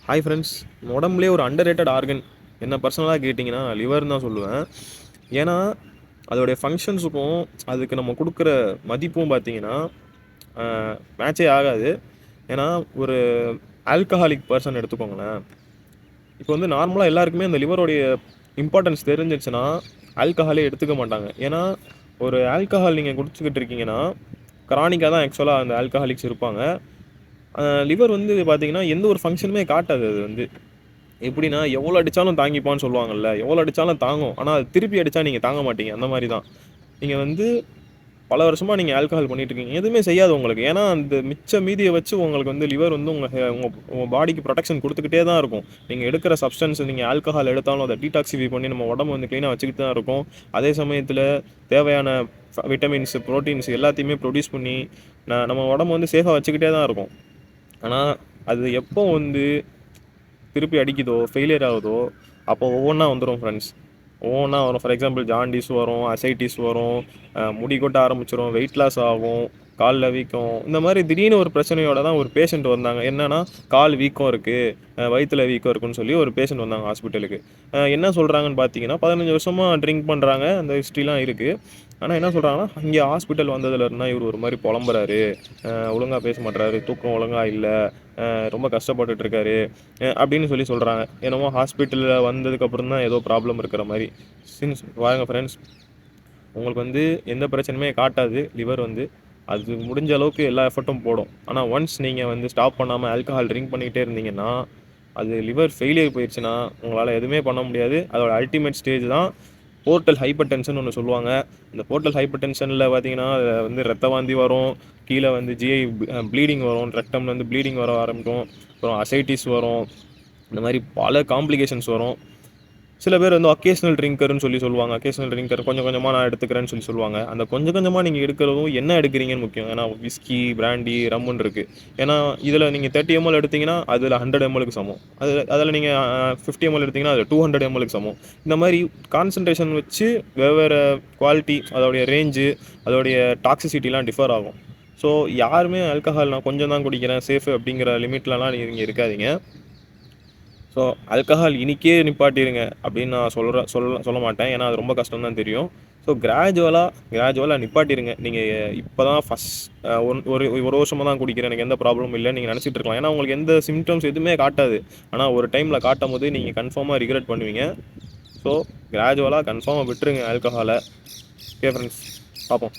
Hi friends. உடம்புலேயே ஒரு under rated organ என்ன பர்சனலாக கேட்டிங்கன்னா லிவர்னு தான் சொல்லுவேன். ஏன்னா அதோடைய ஃபங்க்ஷன்ஸுக்கும் அதுக்கு நம்ம கொடுக்குற மதிப்பும் பார்த்தீங்கன்னா மேட்சே ஆகாது. ஏன்னா ஒரு ஆல்கஹாலிக் பர்சன் எடுத்துக்கோங்களேன். இப்போ வந்து நார்மலாக எல்லாருக்குமே அந்த லிவரோடைய இம்பார்ட்டன்ஸ் தெரிஞ்சிச்சுன்னா ஆல்கஹாலே எடுத்துக்க மாட்டாங்க. ஏன்னா ஒரு ஆல்கஹால் நீங்கள் குடிச்சிக்கிட்டு இருக்கீங்கன்னா கிரானிக்காக தான் ஆக்சுவலாக அந்த ஆல்கஹாலிக்ஸ் இருப்பாங்க. லிவர் வந்து பார்த்தீங்கன்னா எந்த ஒரு ஃபங்க்ஷனுமே காட்டாது. அது வந்து எப்படின்னா எவ்வளோ அடித்தாலும் தாங்கிப்பான்னு சொல்லுவாங்கல்ல, எவ்வளோ அடித்தாலும் தாங்கும். ஆனால் அது திருப்பி அடித்தா நீங்கள் தாங்க மாட்டீங்க. அந்த மாதிரி தான் நீங்கள் வந்து பல வருஷமாக நீங்கள் ஆல்கஹால் பண்ணிட்டு இருக்கீங்க, எதுவுமே செய்யாது உங்களுக்கு. ஏன்னா அந்த மிச்ச மீதியை வச்சு உங்களுக்கு வந்து லிவர் வந்து உங்கள் பாடிக்கு ப்ரொடெக்ஷன் கொடுத்துக்கிட்டே தான் இருக்கும். நீங்கள் எடுக்கிற சப்ஸ்டன்ஸ், நீங்கள் ஆல்கஹால் எடுத்தாலும் அதை டீடாக்சிஃபை பண்ணி நம்ம உடம்பு வந்து க்ளீனாக வச்சுக்கிட்டு தான் இருக்கும். அதே சமயத்தில் தேவையான விட்டமின்ஸ், ப்ரோட்டீன்ஸ் எல்லாத்தையுமே ப்ரொடியூஸ் பண்ணி நம்ம உடம்பு வந்து சேஃபாக வச்சுக்கிட்டே தான் இருக்கும். ஆனால் அது எப்போ வந்து திருப்பி அடிக்குதோ, ஃபெயிலியர் ஆகுதோ, அப்போ ஒவ்வொன்றா வந்துடும் ஃப்ரெண்ட்ஸ். ஒவ்வொன்றா வரும். ஃபார் எக்ஸாம்பிள் ஜாண்டிஸ் வரும், அசைட்டிஸ் வரும், முடி கொட்ட ஆரம்பிச்சிடும், வெயிட் லாஸ் ஆகும், காலில் வீக்கம். இந்த மாதிரி திடீர்னு ஒரு பிரச்சனையோட தான் ஒரு பேஷண்ட் வந்தாங்க. என்னன்னா கால் வீக்கம் இருக்குது, வயிற்றில் வீக்கம் இருக்குன்னு சொல்லி ஒரு பேஷண்ட் வந்தாங்க ஹாஸ்பிட்டலுக்கு. என்ன சொல்கிறாங்கன்னு பார்த்தீங்கன்னா 15 வருஷமாக ட்ரிங்க் பண்ணுறாங்க, அந்த ஹிஸ்ட்ரிலாம் இருக்குது. ஆனால் என்ன சொல்கிறாங்கன்னா இங்கே ஹாஸ்பிட்டல் வந்ததுலேருந்தா இவர் ஒரு மாதிரி புலம்புறாரு, ஒழுங்காக பேச மாட்டுறாரு, தூக்கம் ஒழுங்காக இல்லை, ரொம்ப கஷ்டப்பட்டுட்டு இருக்காரு அப்படின்னு சொல்லி சொல்கிறாங்க. என்னமோ ஹாஸ்பிட்டலில் வந்ததுக்கப்புறம் தான் ஏதோ ப்ராப்ளம் இருக்கிற மாதிரி. வாங்க ஃப்ரெண்ட்ஸ், உங்களுக்கு வந்து எந்த பிரச்சனையுமே காட்டாது லிவர் வந்து. அது முடிஞ்ச அளவுக்கு எல்லா எஃபர்ட்டும் போடும். ஆனால் ஒன்ஸ் நீங்கள் வந்து ஸ்டாப் பண்ணாமல் ஆல்கஹால் ட்ரிங்க் பண்ணிக்கிட்டே இருந்தீங்கன்னா அது லிவர் ஃபெயிலியர் போயிடுச்சுன்னா உங்களால் எதுவுமே பண்ண முடியாது. அதோட அல்டிமேட் ஸ்டேஜ் தான் போர்ட்டல் ஹைப்பர் டென்ஷன் ஒன்று சொல்லுவாங்க. இந்த போர்ட்டல் ஹைப்பர் டென்ஷனில் பார்த்தீங்கன்னா வந்து ரத்த வாந்தி வரும், கீழே வந்து ஜிஐ ப்ளீடிங் வரும், ரெக்டம்லேருந்து ப்ளீடிங் வர ஆரம்பிக்கும், அப்புறம் அசைட்டிஸ் வரும். இந்த மாதிரி பல காம்ப்ளிகேஷன்ஸ் வரும். சில பேர் வந்து அக்கேஷனல் ட்ரிங்கர்னு சொல்லுவாங்க. அக்கேஷனல் ட்ரிங்கர் கொஞ்சம் கொஞ்சமாக நான் எடுத்துக்கிறேன்னு சொல்லுவாங்க. அந்த கொஞ்சம் கொஞ்சமாக நீங்கள் எடுக்கிறதும் என்ன எடுக்கிறீங்கன்னு முக்கியம். ஏன்னா விஸ்கி, பிராண்டி, ரம்முன்னு இருக்குது. ஏன்னா இதில் நீங்கள் 30 ml எடுத்திங்கன்னா அதில் 100 mlக்கு சமம். அதில் நீங்கள் 50 ml எடுத்திங்கன்னா அதில் 200 mlக்கு சமம். இந்த மாதிரி கான்சன்ட்ரேஷன் வச்சு வெவ்வேறு குவாலிட்டி, அதோடைய ரேஞ்சு, அதோடைய டாக்ஸிசிட்டிலாம் டிஃபர் ஆகும். ஸோ யாருமே ஆல்கஹால் நான் கொஞ்சம் தான் குடிக்கிறேன், சேஃபு அப்படிங்கிற லிமிட்லலாம் நீங்கள் இருக்காதீங்க. ஸோ ஆல்கஹால் இன்றைக்கே நிப்பாட்டிடுங்க அப்படின்னு நான் சொல்ல மாட்டேன். ஏன்னா அது ரொம்ப கஷ்டம் தான் தெரியும். ஸோ கிராஜுவலாக நிப்பாட்டிடுங்க. நீங்கள் இப்போ தான் ஒரு வருஷமாக தான் குடிக்கிறேன், எனக்கு எந்த ப்ராப்ளமும் இல்லை நீங்கள் நினச்சிட்டு இருக்கலாம். ஏன்னா உங்களுக்கு எந்த சிம்டம்ஸ் எதுவுமே காட்டாது. ஆனால் ஒரு டைமில் காட்டும் போது நீங்கள் கன்ஃபார்மாக ரிக்ரெட் பண்ணுவீங்க. ஸோ கிராஜுவலாக கன்ஃபார்மாக விட்டுருங்க ஆல்கஹாலை. ஓகே ஃப்ரெண்ட்ஸ், பார்ப்போம்.